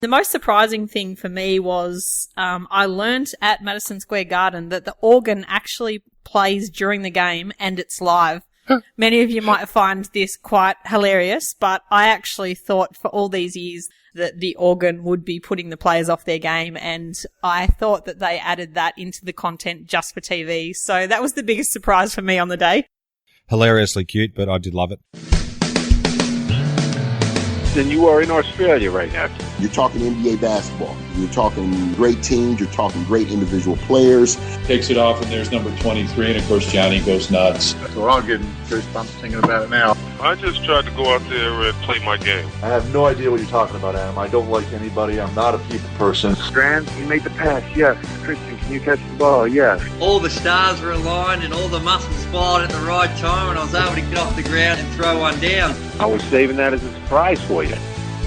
The most surprising thing for me was I learnt at Madison Square Garden that the organ actually plays during the game and it's live. Many of you might find this quite hilarious, but I actually thought for all these years that the organ would be putting the players off their game, and I thought that they added that into the content just for TV. So that was the biggest surprise for me on the day. Hilariously cute, but I did love it. And you are in Australia right now. You're talking NBA basketball. You're talking great teams. You're talking great individual players. Takes it off, and there's number 23, and of course Johnny goes nuts. We're all getting goosebumps thinking about it now. I just tried to go out there and play my game. I have no idea what you're talking about, Adam. I don't like anybody. I'm not a people person. Strand, you made the pass, yes. Christian, can you catch the ball? Yes. All the stars were aligned and all the muscles fired at the right time, and I was able to get off the ground and throw one down. I was saving that as a surprise for you.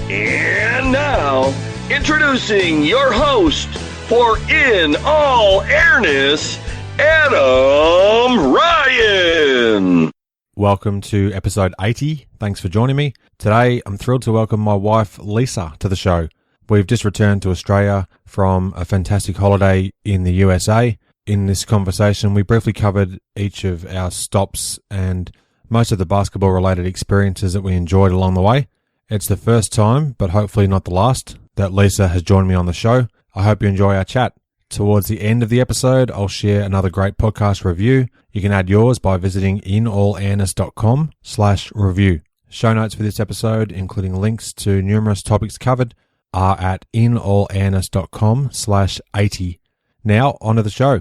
And now, introducing your host for In All Airness, Adam Ryan. Welcome to episode 80. Thanks for joining me. Today, I'm thrilled to welcome my wife, Lisa, to the show. We've just returned to Australia from a fantastic holiday in the USA. In this conversation, we briefly covered each of our stops and most of the basketball-related experiences that we enjoyed along the way. It's the first time, but hopefully not the last, that Lisa has joined me on the show. I hope you enjoy our chat. Towards the end of the episode, I'll share another great podcast review. You can add yours by visiting inallairness.com/review. Show notes for this episode, including links to numerous topics covered, are at inallairness.com/80. Now, onto the show.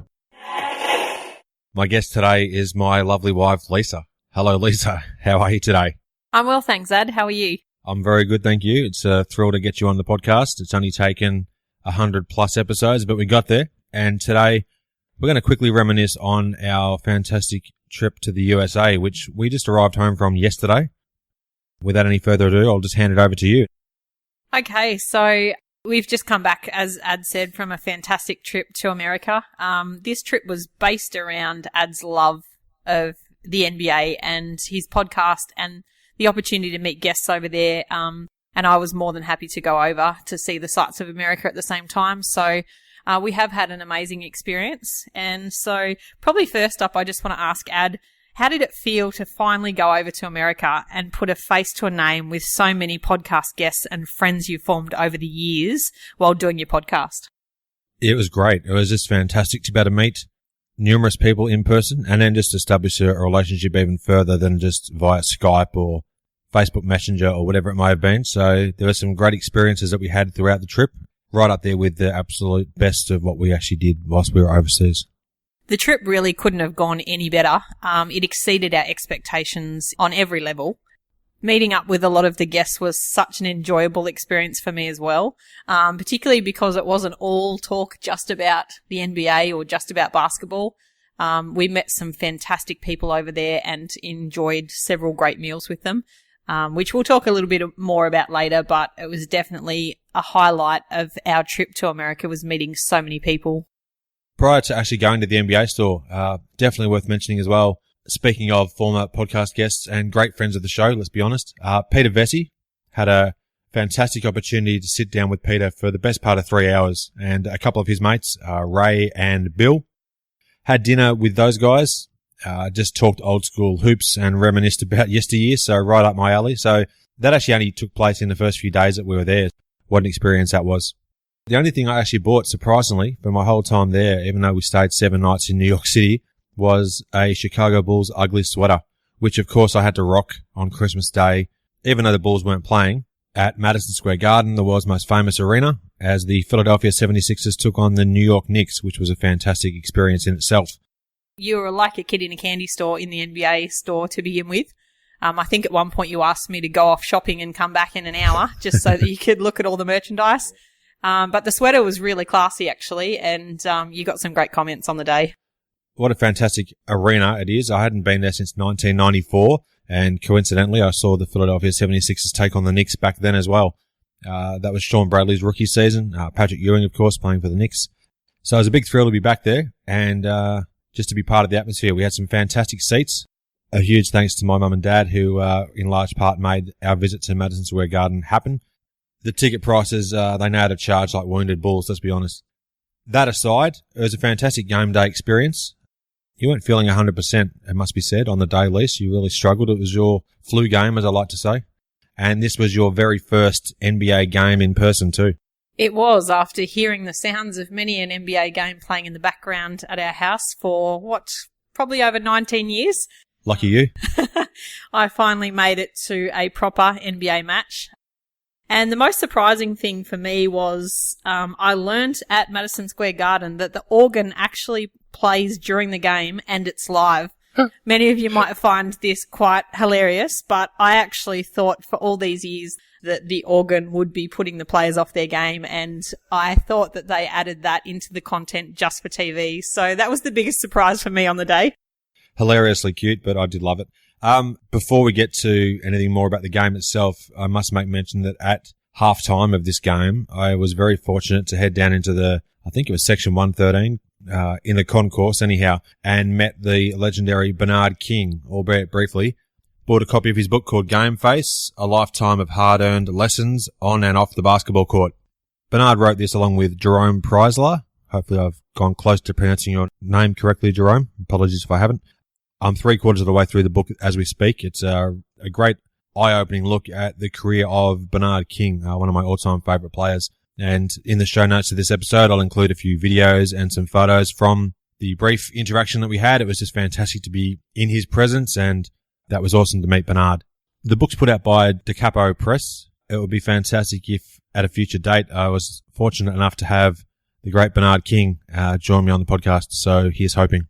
My guest today is my lovely wife, Lisa. Hello, Lisa. How are you today? I'm well, thanks, Ed. How are you? I'm very good, thank you. It's a thrill to get you on the podcast. It's only taken 100 plus episodes, but we got there. And today we're going to quickly reminisce on our fantastic trip to the USA, which we just arrived home from yesterday. Without any further ado, I'll just hand it over to you. Okay, so we've just come back, as Ad said, from a fantastic trip to America. This trip was based around Ad's love of the NBA and his podcast and the opportunity to meet guests over there. And I was more than happy to go over to see the sights of America at the same time. So we have had an amazing experience. And so probably first up, I just want to ask Ad, how did it feel to finally go over to America and put a face to a name with so many podcast guests and friends you formed over the years while doing your podcast? It was great. It was just fantastic to be able to meet numerous people in person and then just establish a relationship even further than just via Skype or Facebook Messenger or whatever it may have been. So there were some great experiences that we had throughout the trip, right up there with the absolute best of what we actually did whilst we were overseas. The trip really couldn't have gone any better. It exceeded our expectations on every level. Meeting up with a lot of the guests was such an enjoyable experience for me as well, particularly because it wasn't all talk just about the NBA or just about basketball. We met some fantastic people over there and enjoyed several great meals with them, which we'll talk a little bit more about later, but it was definitely a highlight of our trip to America was meeting so many people. Prior to actually going to the NBA store, definitely worth mentioning as well, speaking of former podcast guests and great friends of the show, let's be honest, Peter Vesey had a fantastic opportunity to sit down with Peter for the best part of 3 hours, and a couple of his mates, Ray and Bill, had dinner with those guys, just talked old school hoops and reminisced about yesteryear, so right up my alley. So that actually only took place in the first few days that we were there. What an experience that was. The only thing I actually bought, surprisingly, for my whole time there, even though we stayed 7 nights in New York City, was a Chicago Bulls ugly sweater, which of course I had to rock on Christmas Day, even though the Bulls weren't playing, at Madison Square Garden, the world's most famous arena, as the Philadelphia 76ers took on the New York Knicks, which was a fantastic experience in itself. You were like a kid in a candy store in the NBA store to begin with. I think at one point you asked me to go off shopping and come back in an hour just so that you could look at all the merchandise. But the sweater was really classy, actually, and you got some great comments on the day. What a fantastic arena it is. I hadn't been there since 1994, and coincidentally, I saw the Philadelphia 76ers take on the Knicks back then as well. That was Sean Bradley's rookie season. Patrick Ewing, of course, playing for the Knicks. So it was a big thrill to be back there and just to be part of the atmosphere. We had some fantastic seats. A huge thanks to my mum and dad who, in large part, made our visit to Madison Square Garden happen. The ticket prices, they know how to charge like wounded bulls, let's be honest. That aside, it was a fantastic game day experience. You weren't feeling 100%, it must be said, on the day lease. You really struggled. It was your flu game, as I like to say. And this was your very first NBA game in person too. It was, after hearing the sounds of many an NBA game playing in the background at our house for, probably over 19 years. Lucky you. I finally made it to a proper NBA match. And the most surprising thing for me was I learned at Madison Square Garden that the organ actually plays during the game and it's live. Many of you might find this quite hilarious, but I actually thought for all these years that the organ would be putting the players off their game, and I thought that they added that into the content just for TV. So that was the biggest surprise for me on the day. Hilariously cute, but I did love it. Before we get to anything more about the game itself, I must make mention that at halftime of this game, I was very fortunate to head down into I think it was section 113, in the concourse anyhow, and met the legendary Bernard King, albeit briefly. Bought a copy of his book called Game Face, A Lifetime of Hard-Earned Lessons on and Off the Basketball Court. Bernard wrote this along with Jerome Preisler. Hopefully I've gone close to pronouncing your name correctly, Jerome. Apologies if I haven't. I'm 3/4 of the way through the book as we speak. It's a great eye-opening look at the career of Bernard King, one of my all-time favourite players. And in the show notes of this episode, I'll include a few videos and some photos from the brief interaction that we had. It was just fantastic to be in his presence, and that was awesome to meet Bernard. The book's put out by Da Capo Press. It would be fantastic if at a future date I was fortunate enough to have the great Bernard King join me on the podcast, so here's hoping.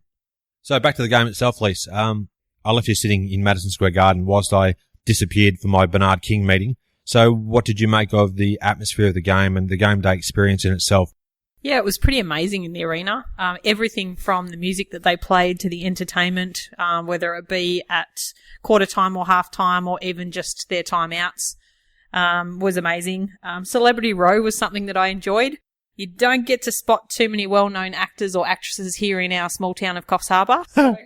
So back to the game itself, Lise. I left you sitting in Madison Square Garden whilst I disappeared for my Bernard King meeting. So what did you make of the atmosphere of the game and the game day experience in itself? Yeah, it was pretty amazing in the arena. Everything from the music that they played to the entertainment, whether it be at quarter time or half time or even just their timeouts, was amazing. Celebrity Row was something that I enjoyed. You don't get to spot too many well-known actors or actresses here in our small town of Coffs Harbour. So,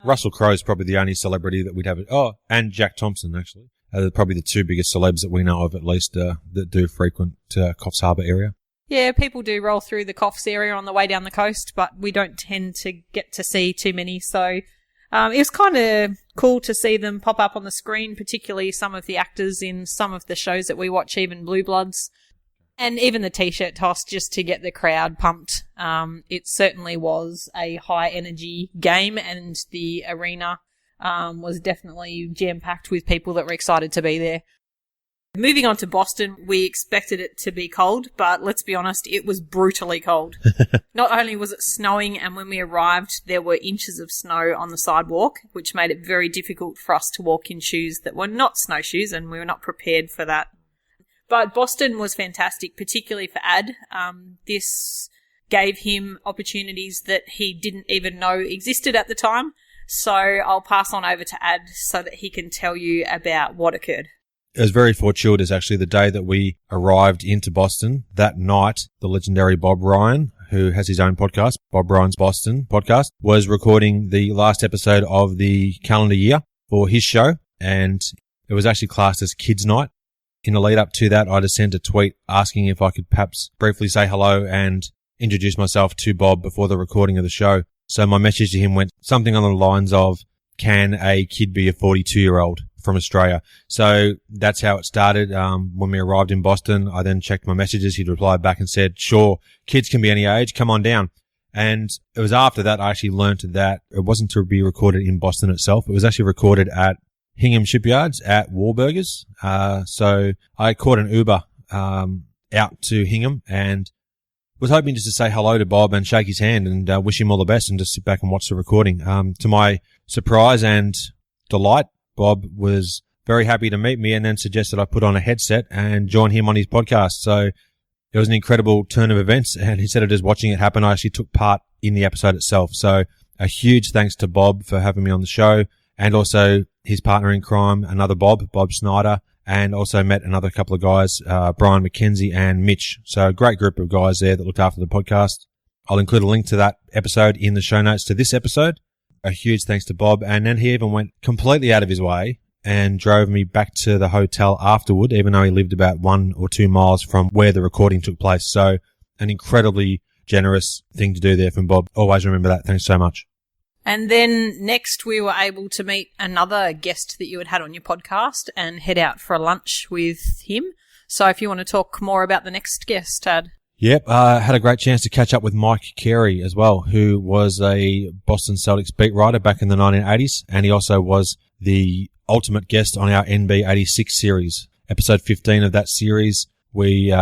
Russell Crowe's probably the only celebrity that we'd have. Oh, and Jack Thompson, actually. Probably the two biggest celebs that we know of, at least, that do frequent Coffs Harbour area. Yeah, people do roll through the Coffs area on the way down the coast, but we don't tend to get to see too many. So it was kind of cool to see them pop up on the screen, particularly some of the actors in some of the shows that we watch, even Blue Bloods. And even the T-shirt toss, just to get the crowd pumped. It certainly was a high-energy game, and the arena was definitely jam-packed with people that were excited to be there. Moving on to Boston, we expected it to be cold, but let's be honest, it was brutally cold. Not only was it snowing, and when we arrived, there were inches of snow on the sidewalk, which made it very difficult for us to walk in shoes that were not snowshoes, and we were not prepared for that. But Boston was fantastic, particularly for Ad. This gave him opportunities that he didn't even know existed at the time. So I'll pass on over to Ad so that he can tell you about what occurred. It was very fortuitous, actually, the day that we arrived into Boston. That night, the legendary Bob Ryan, who has his own podcast, Bob Ryan's Boston podcast, was recording the last episode of the calendar year for his show, and it was actually classed as Kids Night. In the lead up to that, I just sent a tweet asking if I could perhaps briefly say hello and introduce myself to Bob before the recording of the show. So my message to him went something on the lines of, can a kid be a 42-year-old from Australia? So that's how it started. When we arrived in Boston, I then checked my messages. He'd replied back and said, sure, kids can be any age, come on down. And it was after that I actually learnt that it wasn't to be recorded in Boston itself. It was actually recorded at Hingham Shipyards at Wahlburgers. So I caught an Uber out to Hingham and was hoping just to say hello to Bob and shake his hand and wish him all the best and just sit back and watch the recording. To my surprise and delight, Bob was very happy to meet me and then suggested I put on a headset and join him on his podcast. So it was an incredible turn of events, and instead of just watching it happen, I actually took part in the episode itself. So a huge thanks to Bob for having me on the show, and also his partner in crime, another Bob Snyder, and also met another couple of guys, Brian McKenzie and Mitch. So a great group of guys there that looked after the podcast. I'll include a link to that episode in the show notes to this episode. A huge thanks to Bob. And then he even went completely out of his way and drove me back to the hotel afterward, even though he lived about 1 or 2 miles from where the recording took place. So an incredibly generous thing to do there from Bob. Always remember that. Thanks so much. And then next we were able to meet another guest that you had on your podcast and head out for a lunch with him. So if you want to talk more about the next guest, Tad. Yep, had a great chance to catch up with Mike Carey as well, who was a Boston Celtics beat writer back in the 1980s, and he also was the ultimate guest on our NB86 series. Episode 15 of that series, we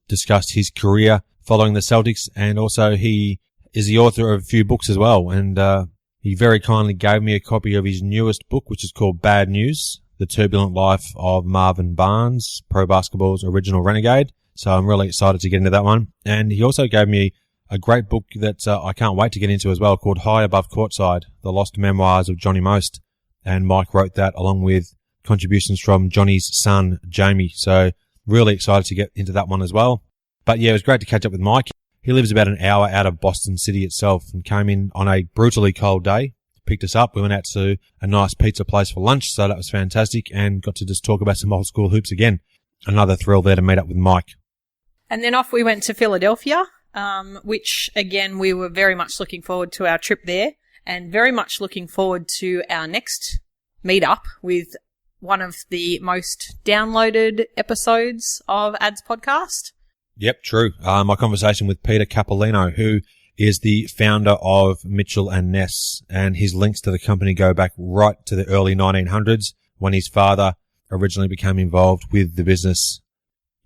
discussed his career following the Celtics, and also he is the author of a few books as well, and he very kindly gave me a copy of his newest book, which is called Bad News, The Turbulent Life of Marvin Barnes, Pro Basketball's original Renegade. So I'm really excited to get into that one. And he also gave me a great book that I can't wait to get into as well, called High Above Courtside, The Lost Memoirs of Johnny Most. And Mike wrote that along with contributions from Johnny's son, Jamie. So really excited to get into that one as well. But yeah, it was great to catch up with Mike. He lives about an hour out of Boston City itself and came in on a brutally cold day, picked us up. We went out to a nice pizza place for lunch, so that was fantastic, and got to just talk about some old school hoops again. Another thrill there to meet up with Mike. And then off we went to Philadelphia, which again we were very much looking forward to our trip there and very much looking forward to our next meetup with one of the most downloaded episodes of Ads Podcast. Yep, true. My conversation with Peter Capolino, who is the founder of Mitchell and Ness, and his links to the company go back right to the early 1900s when his father originally became involved with the business.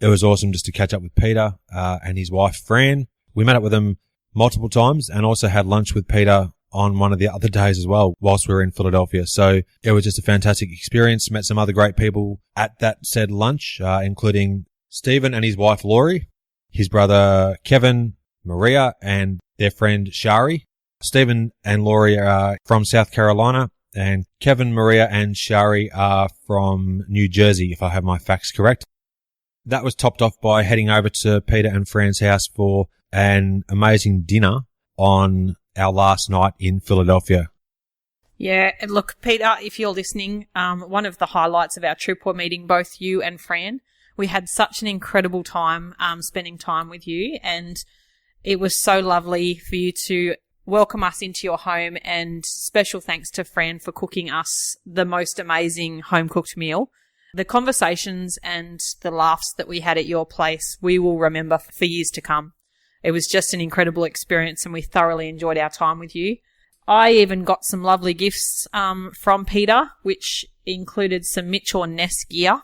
It was awesome just to catch up with Peter and his wife, Fran. We met up with them multiple times and also had lunch with Peter on one of the other days as well whilst we were in Philadelphia. So it was just a fantastic experience. Met some other great people at that said lunch, including Stephen and his wife, Laurie, his brother, Kevin, Maria, and their friend, Shari. Stephen and Laurie are from South Carolina, and Kevin, Maria, and Shari are from New Jersey, if I have my facts correct. That was topped off by heading over to Peter and Fran's house for an amazing dinner on our last night in Philadelphia. Yeah, and look, Peter, if you're listening, one of the highlights of our trip were meeting both you and Fran. We had such an incredible time spending time with you, and it was so lovely for you to welcome us into your home, and special thanks to Fran for cooking us the most amazing home-cooked meal. The conversations and the laughs that we had at your place, we will remember for years to come. It was just an incredible experience, and we thoroughly enjoyed our time with you. I even got some lovely gifts from Peter, which included some Mitchell and Ness gear.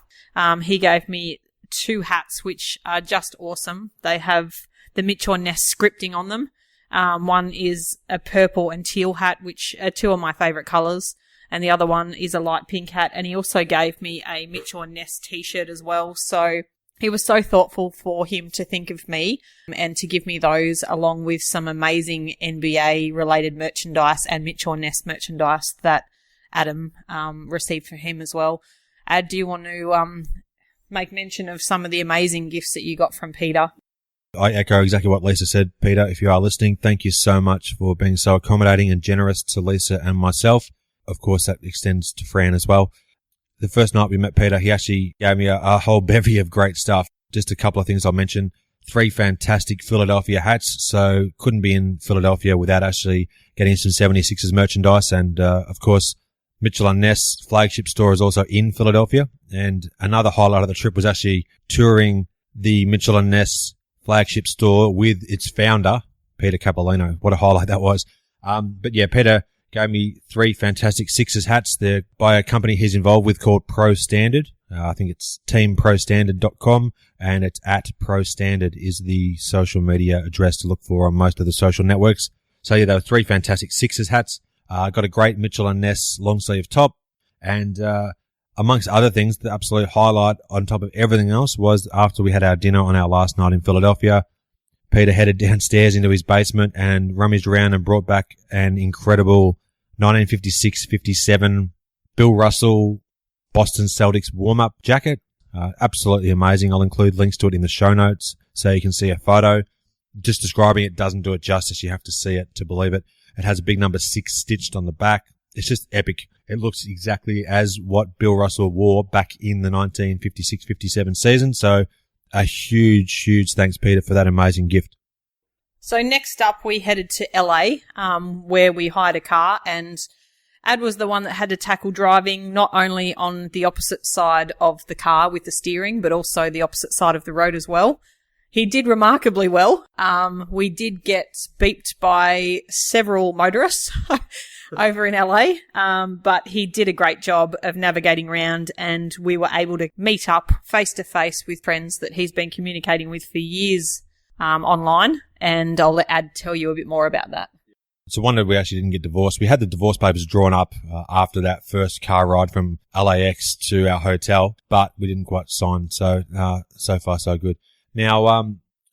He gave me 2 hats, which are just awesome. They have the Mitchell and Ness scripting on them. One is a purple and teal hat, which are 2 of my favourite colours, and the other one is a light pink hat. And he also gave me a Mitchell and Ness t-shirt as well. So he was so thoughtful for him to think of me and to give me those, along with some amazing NBA-related merchandise and Mitchell and Ness merchandise that Adam received for him as well. Ad, do you want to make mention of some of the amazing gifts that you got from Peter? I echo exactly what Lisa said. Peter, if you are listening, thank you so much for being so accommodating and generous to Lisa and myself. Of course, that extends to Fran as well. The first night we met Peter, he actually gave me a whole bevy of great stuff. Just a couple of things I'll mention. 3 fantastic Philadelphia hats, so couldn't be in Philadelphia without actually getting some 76ers merchandise. And, of course, Mitchell and Ness flagship store is also in Philadelphia. And another highlight of the trip was actually touring the Mitchell and Ness flagship store with its founder, Peter Capolino. What a highlight that was. But yeah, Peter gave me 3 fantastic Sixers hats. They're by a company he's involved with called Pro Standard. I think it's teamprostandard.com, and it's at Pro Standard is the social media address to look for on most of the social networks. So yeah, there were 3 fantastic Sixers hats. Got a great Mitchell and Ness long sleeve top, and amongst other things, the absolute highlight on top of everything else was after we had our dinner on our last night in Philadelphia, Peter headed downstairs into his basement and rummaged around and brought back an incredible 1956-57 Bill Russell Boston Celtics warm-up jacket. Absolutely amazing. I'll include links to it in the show notes so you can see a photo. Just describing it doesn't do it justice. You have to see it to believe it. It has a big number 6 stitched on the back. it's just epic. It looks exactly as what Bill Russell wore back in the 1956-57 season. So a huge, huge thanks, Peter, for that amazing gift. So next up, we headed to LA, where we hired a car, and Ad was the one that had to tackle driving not only on the opposite side of the car with the steering, but also the opposite side of the road as well. He did remarkably well. We did get beeped by several motorists over in LA, but he did a great job of navigating around, and we were able to meet up face to face with friends that he's been communicating with for years online, and I'll let Ad tell you a bit more about that. It's a wonder we actually didn't get divorced. We had the divorce papers drawn up after that first car ride from LAX to our hotel, but we didn't quite sign. So, so far so good. Now, I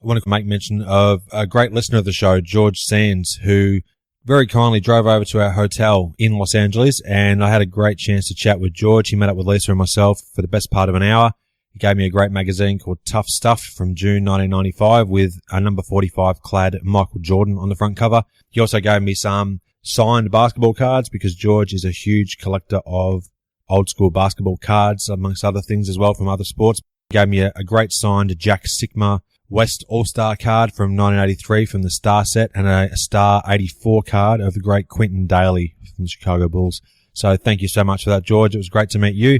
want to make mention of a great listener of the show, George Sands, who very kindly drove over to our hotel in Los Angeles, and I had a great chance to chat with George. He met up with Lisa and myself for the best part of an hour. He gave me a great magazine called Tough Stuff from June 1995 with a number 45 clad Michael Jordan on the front cover. He also gave me some signed basketball cards because George is a huge collector of old school basketball cards, amongst other things as well from other sports. He gave me a great signed Jack Sikma West All-Star card from 1983 from the Star set, and a Star 84 card of the great Quentin Daly from the Chicago Bulls. So thank you so much for that, George. It was great to meet you.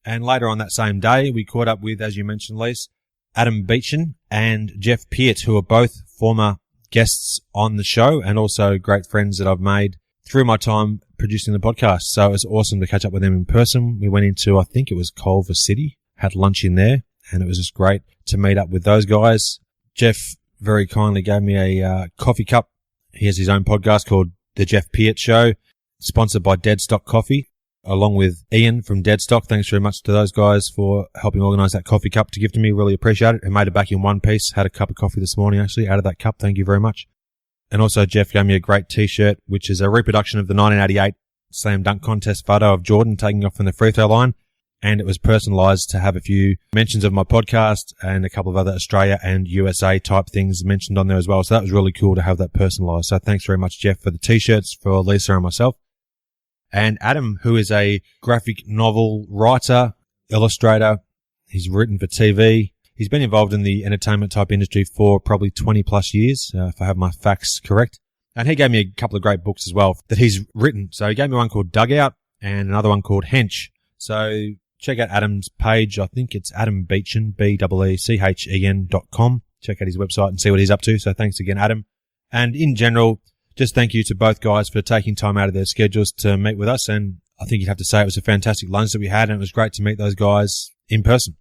And later on that same day, we caught up with, as you mentioned, Lise, Adam Beechin and Jeff Peart, who are both former guests on the show and also great friends that I've made through my time producing the podcast. So it was awesome to catch up with them in person. We went into, I think it was Culver City, had lunch in there, and it was just great to meet up with those guys. Jeff very kindly gave me a coffee cup. He has his own podcast called The Jeff Peart Show, sponsored by Deadstock Coffee, along with Ian from Deadstock. Thanks very much to those guys for helping organise that coffee cup to give to me. Really appreciate it. I made it back in one piece. Had a cup of coffee this morning, actually, out of that cup. Thank you very much. And also Jeff gave me a great T-shirt, which is a reproduction of the 1988 slam dunk contest photo of Jordan taking off from the free throw line. And it was personalised to have a few mentions of my podcast and a couple of other Australia and USA type things mentioned on there as well. So that was really cool to have that personalised. So thanks very much, Jeff, for the T-shirts for Lisa and myself. And Adam, who is a graphic novel writer, illustrator. He's written for TV. He's been involved in the entertainment type industry for probably 20 plus years, if I have my facts correct. And he gave me a couple of great books as well that he's written. So he gave me one called Dugout and another one called Hench. So check out Adam's page. I think it's Adam Beechin, BEECHEN.com. Check out his website and see what he's up to. So thanks again, Adam. And in general, just thank you to both guys for taking time out of their schedules to meet with us. And I think you'd have to say it was a fantastic lunch that we had, and it was great to meet those guys in person.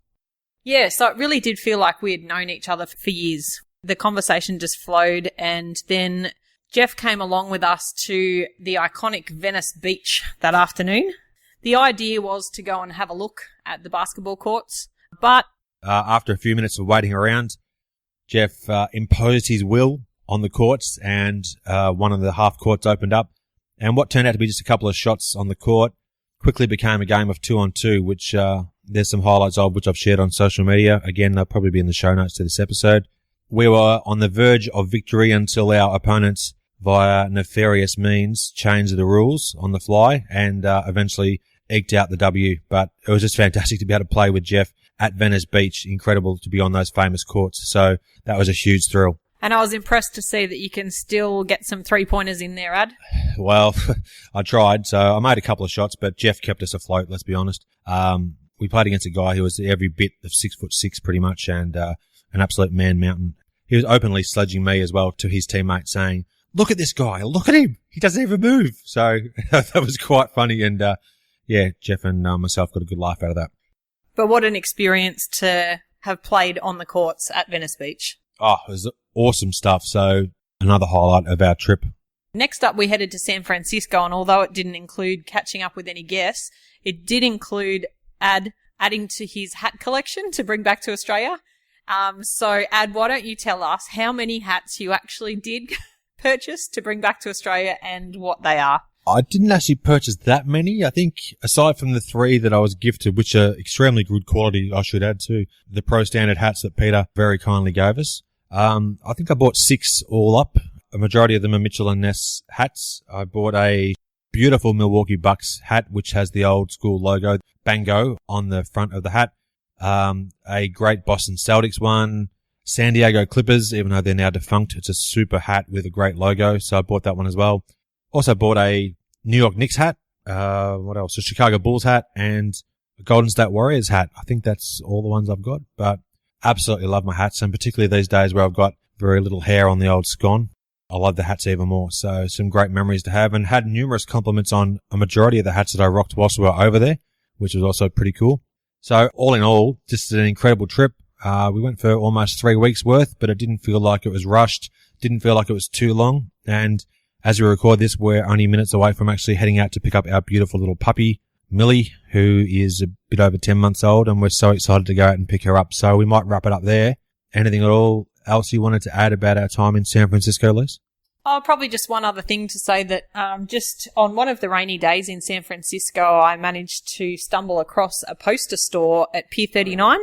Yeah, so it really did feel like we had known each other for years. The conversation just flowed, and then Jeff came along with us to the iconic Venice Beach that afternoon. The idea was to go and have a look at the basketball courts, but after a few minutes of waiting around, Jeff imposed his will on the courts, and one of the half courts opened up, and what turned out to be just a couple of shots on the court quickly became a game of 2-on-2, which there's some highlights of which I've shared on social media. Again, they'll probably be in the show notes to this episode. We were on the verge of victory until our opponents, via nefarious means, changed the rules on the fly and eventually eked out the W. But it was just fantastic to be able to play with Jeff at Venice Beach. Incredible to be on those famous courts. So that was a huge thrill. And I was impressed to see that you can still get some three-pointers in there, Ad. Well, I tried. So I made a couple of shots, but Jeff kept us afloat, let's be honest. We played against a guy who was every bit of 6'6" pretty much, and an absolute man mountain. He was openly sledging me as well to his teammates, saying, "Look at this guy, look at him. He doesn't even move." So that was quite funny. And yeah, Jeff and myself got a good laugh out of that. But what an experience to have played on the courts at Venice Beach. Oh, it was awesome stuff. So another highlight of our trip. Next up, we headed to San Francisco, and although it didn't include catching up with any guests, it did include adding to his hat collection to bring back to Australia. So, Ad, why don't you tell us how many hats you actually did purchase to bring back to Australia and what they are? I didn't actually purchase that many. I think aside from the 3 that I was gifted, which are extremely good quality, I should add to the Pro Standard hats that Peter very kindly gave us. I think I bought 6 all up. A majority of them are Mitchell & Ness hats. I bought a beautiful Milwaukee Bucks hat, which has the old school logo, Bango, on the front of the hat. A great Boston Celtics one. San Diego Clippers, even though they're now defunct, it's a super hat with a great logo, so I bought that one as well. Also bought a New York Knicks hat. What else? A Chicago Bulls hat and a Golden State Warriors hat. I think that's all the ones I've got, but absolutely love my hats, and particularly these days where I've got very little hair on the old scone. I love the hats even more. So some great memories to have, and had numerous compliments on a majority of the hats that I rocked whilst we were over there, which was also pretty cool. So all in all, just an incredible trip. We went for almost 3 weeks worth, but it didn't feel like it was rushed. Didn't feel like it was too long. And as we record this, we're only minutes away from actually heading out to pick up our beautiful little puppy, Millie, who is a bit over 10 months old, and we're so excited to go out and pick her up. So we might wrap it up there. Anything at all else you wanted to add about our time in San Francisco, Liz? Oh, probably just one other thing to say that just on one of the rainy days in San Francisco, I managed to stumble across a poster store at Pier 39.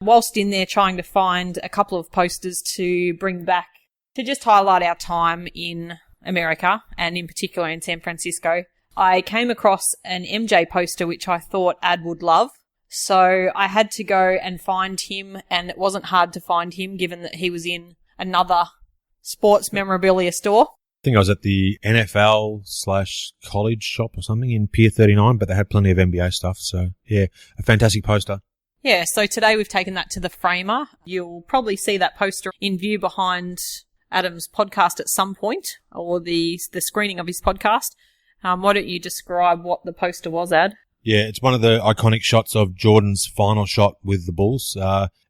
Whilst in there trying to find a couple of posters to bring back to just highlight our time in America, and in particular in San Francisco, I came across an MJ poster which I thought Ad would love. So I had to go and find him, and it wasn't hard to find him given that he was in another sports memorabilia store. I think I was at the NFL/college shop or something in Pier 39, but they had plenty of NBA stuff. So yeah, a fantastic poster. Yeah, so today we've taken that to the Framer. You'll probably see that poster in view behind Adam's podcast at some point, or the screening of his podcast. Why don't you describe what the poster was, Ad? Yeah, it's one of the iconic shots of Jordan's final shot with the Bulls.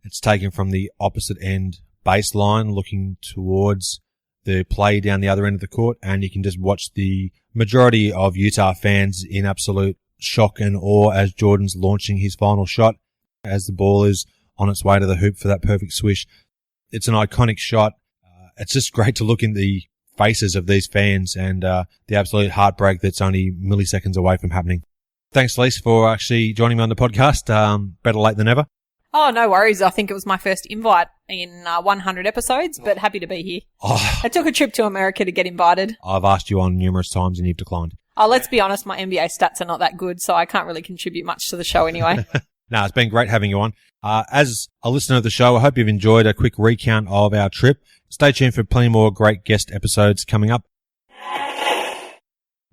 It's taken from the opposite end baseline, looking towards the play down the other end of the court, and you can just watch the majority of Utah fans in absolute shock and awe as Jordan's launching his final shot, as the ball is on its way to the hoop for that perfect swish. It's an iconic shot. It's just great to look in the faces of these fans and the absolute heartbreak that's only milliseconds away from happening. Thanks, Lise, for actually joining me on the podcast. Better late than never. Oh, no worries. I think it was my first invite in 100 episodes, but happy to be here. I took a trip to America to get invited. I've asked you on numerous times and you've declined. Oh, let's be honest, my NBA stats are not that good, so I can't really contribute much to the show anyway. No, it's been great having you on. As a listener of the show, I hope you've enjoyed a quick recount of our trip. Stay tuned for plenty more great guest episodes coming up.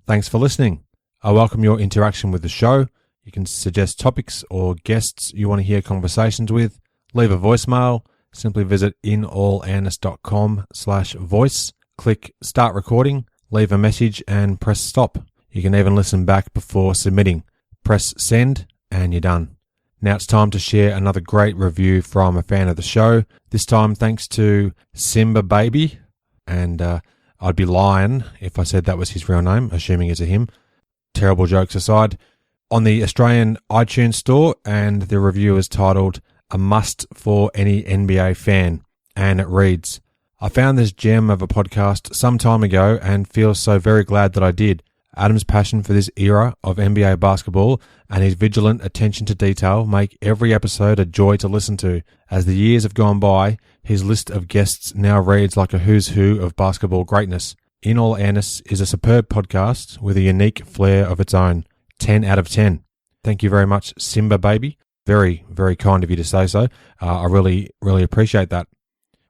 Thanks for listening. I welcome your interaction with the show. You can suggest topics or guests you want to hear conversations with. Leave a voicemail. Simply visit inallairness.com/voice. Click start recording, leave a message and press stop. You can even listen back before submitting. Press send and you're done. Now it's time to share another great review from a fan of the show. This time thanks to Simba Baby. And I'd be lying if I said that was his real name, assuming it's a him. Terrible jokes aside. On the Australian iTunes store, and the review is titled A Must for Any NBA Fan. And it reads, I found this gem of a podcast some time ago and feel so very glad that I did. Adam's passion for this era of NBA basketball and his vigilant attention to detail make every episode a joy to listen to. As the years have gone by, his list of guests now reads like a who's who of basketball greatness. In All Airness is a superb podcast with a unique flair of its own. 10 out of 10. Thank you very much, Simba Baby. Very, very kind of you to say so. I really, really appreciate that.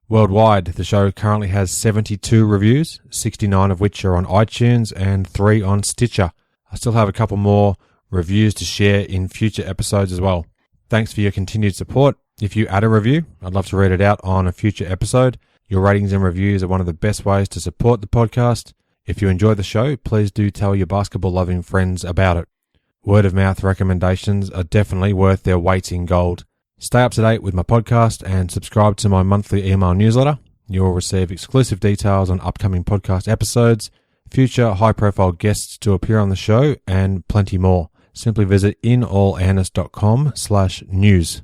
Worldwide, the show currently has 72 reviews, 69 of which are on iTunes and 3 on Stitcher. I still have a couple more reviews to share in future episodes as well. Thanks for your continued support. If you add a review, I'd love to read it out on a future episode. Your ratings and reviews are one of the best ways to support the podcast. If you enjoy the show, please do tell your basketball-loving friends about it. Word-of-mouth recommendations are definitely worth their weight in gold. Stay up to date with my podcast and subscribe to my monthly email newsletter. You will receive exclusive details on upcoming podcast episodes, future high-profile guests to appear on the show, and plenty more. Simply visit inallairness.com/news.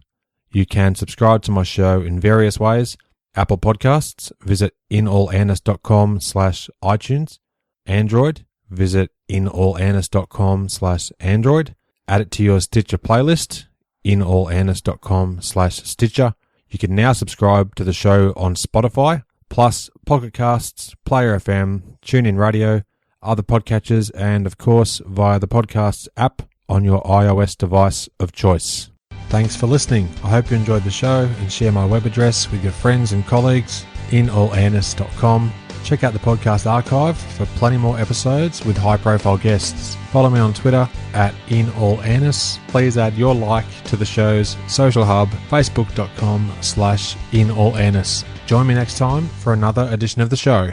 You can subscribe to my show in various ways. Apple Podcasts, visit inallairness.com/iTunes. Android, visit inallairness.com/Android. Add it to your Stitcher playlist, inallairness.com/Stitcher. You can now subscribe to the show on Spotify, plus Pocket Casts, Player FM, TuneIn Radio, other podcatchers, and of course via the podcast app on your iOS device of choice. Thanks for listening. I hope you enjoyed the show, and share my web address with your friends and colleagues, inallairness.com. Check out the podcast archive for plenty more episodes with high-profile guests. Follow me on Twitter at inallairness. Please add your like to the show's social hub, facebook.com/inallairness. Join me next time for another edition of the show.